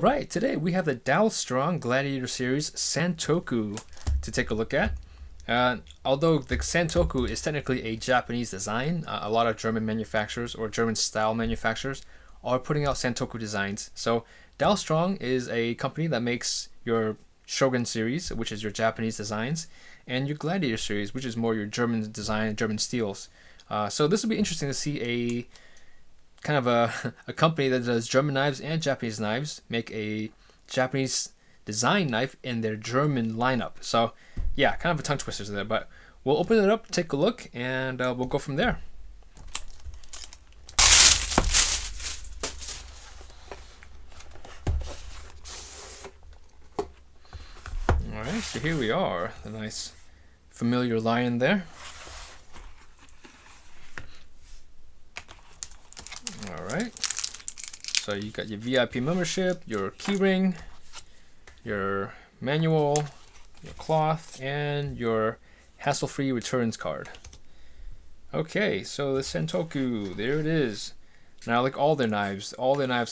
Right, today we have the Dalstrong Gladiator series Santoku to take a look at. Although the Santoku is technically a Japanese design, a lot of German manufacturers or German style manufacturers are putting out Santoku designs. So Dalstrong is a company that makes your Shogun series, which is your Japanese designs, and your Gladiator series, which is more your German design, German steels. So this will be interesting to see a kind of a company that does German knives and Japanese knives make a Japanese design knife in their German lineup. So yeah, kind of a tongue twister there, but we'll open it up, take a look, and we'll go from there. Alright, so here we are, the nice familiar lion there. Alright, so you got your VIP membership, your keyring, your manual, your cloth, and your hassle-free returns card. Okay, so the Santoku, there it is. Now, like all their knives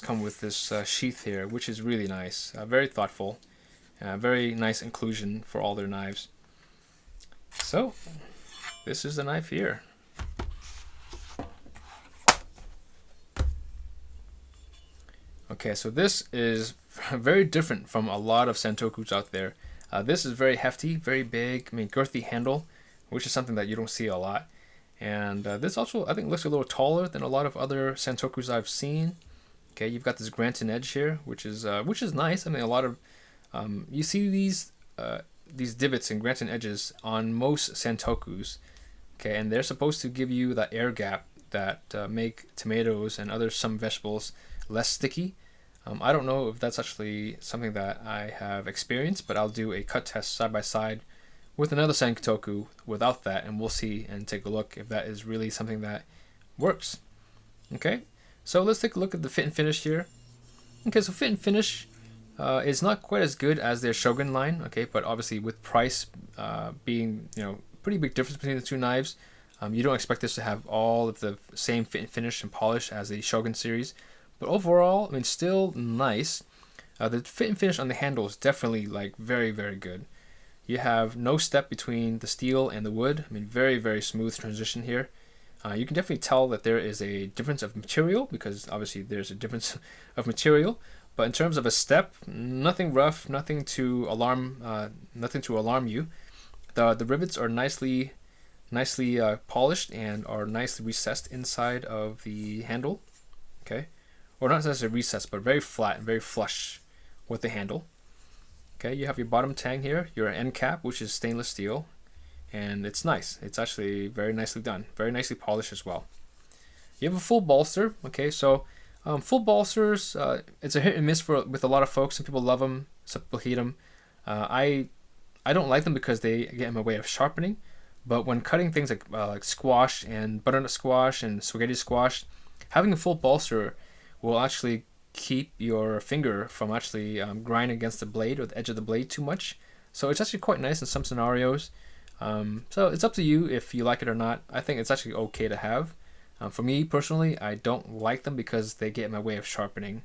come with this sheath here, which is really nice, very thoughtful, very nice inclusion for all their knives. So, this is the knife here. Okay, so this is very different from a lot of Santokus out there. This is very hefty, very big, girthy handle, which is something that you don't see a lot. And this also, I think, looks a little taller than a lot of other Santokus I've seen. Okay, you've got this Granton edge here, which is nice. I mean, a lot of you see these divots and Granton edges on most Santokus. Okay, and they're supposed to give you that air gap that make tomatoes and some vegetables less sticky. I don't know if that's actually something that I have experienced, but I'll do a cut test side by side with another Santoku without that, and we'll see and take a look if that is really something that works. Okay, so let's take a look at the fit and finish here. Okay, so fit and finish is not quite as good as their Shogun line, okay, but obviously with price being, pretty big difference between the two knives, you don't expect this to have all of the same fit and finish and polish as the Shogun series. But overall, still nice. The fit and finish on the handle is definitely very, very good. You have no step between the steel and the wood. Very, very smooth transition here. You can definitely tell that there is a difference of material because obviously there's a difference of material. But in terms of a step, nothing rough, nothing to alarm you. The rivets are nicely polished and are nicely recessed inside of the handle. Okay. Or not necessarily recessed, but very flat and very flush with the handle. Okay, you have your bottom tang here, your end cap, which is stainless steel, and it's nice. It's actually very nicely done, very nicely polished as well. You have a full bolster. Okay, so full bolsters, it's a hit and miss with a lot of folks. Some people love them, some people hate them. I don't like them because they get in my way of sharpening. But when cutting things like squash and butternut squash and spaghetti squash, having a full bolster will actually keep your finger from actually grinding against the blade or the edge of the blade too much. So it's actually quite nice in some scenarios. So it's up to you if you like it or not. I think it's actually okay to have. For me personally, I don't like them because they get in my way of sharpening.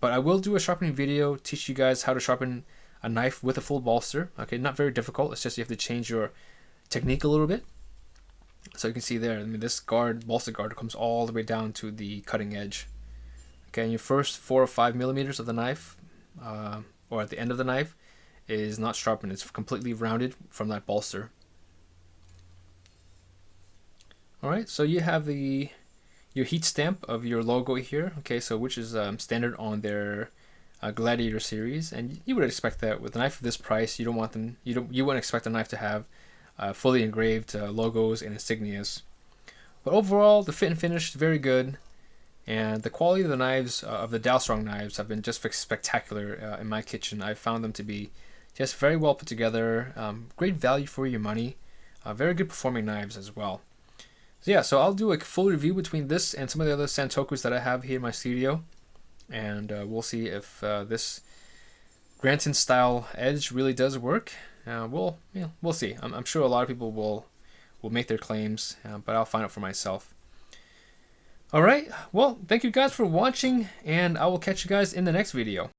But I will do a sharpening video, teach you guys how to sharpen a knife with a full bolster. Okay, not very difficult. It's just you have to change your technique a little bit. So you can see there, this bolster guard comes all the way down to the cutting edge. Okay, and your first 4 or 5 millimeters of the knife, or at the end of the knife, is not sharpened. It's completely rounded from that bolster. Alright, so you have your heat stamp of your logo here, okay, so which is standard on their Gladiator series, and you would expect that with a knife of this price. You wouldn't expect a knife to have fully engraved logos and insignias. But overall, the fit and finish is very good. And the quality of the knives, of the Dalstrong knives, have been just spectacular in my kitchen. I found them to be just very well put together, great value for your money, very good performing knives as well. So yeah, so I'll do a full review between this and some of the other Santokus that I have here in my studio. And we'll see if this Granton style edge really does work. We'll see. I'm sure a lot of people will make their claims, but I'll find out for myself. Alright, well, thank you guys for watching, and I will catch you guys in the next video.